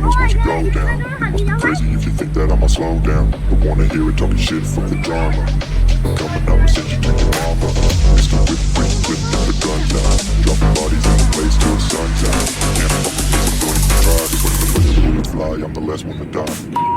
windows once you go down. You must be crazy if you think that I'ma slow down. Don't wanna hear it talking shit for the drama. Keep it coming up and send you to your mama. Mr. Whip, whip, whip, get the guns out. Dropping bodies in the place till the sun's out. Can't fuck with this, I'm going to try. Cause when the bullets fly, I'm the last one to die.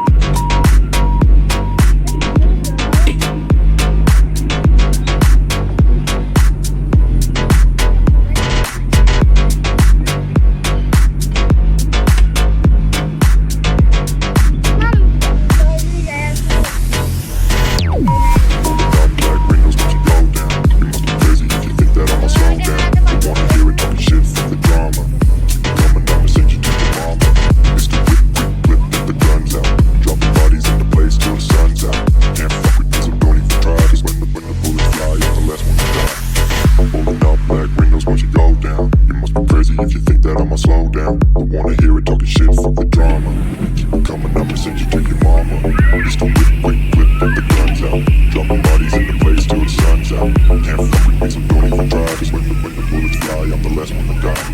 If you think that I'ma slow down, don't wanna hear it talking shit, fuck the drama. Keep it coming up and send you to your mama. Mr. Whip, whip, whip, put the guns out. Dropping bodies in the place till the sun's out. Can't fuck with me, so don't even try. Cause when the bullets fly, I'm the last one to die.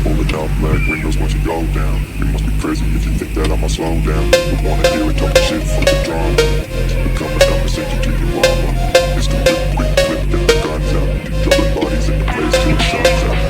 Pulling up black windows once you go down. You must be crazy if you think that I'ma slow down. Don't wanna hear it talking shit, fuck the drama. Keep it coming up and send you to your mama. Mr. Whip, whip, whip, put the guns out. Dropping bodies in the place till the sun's out.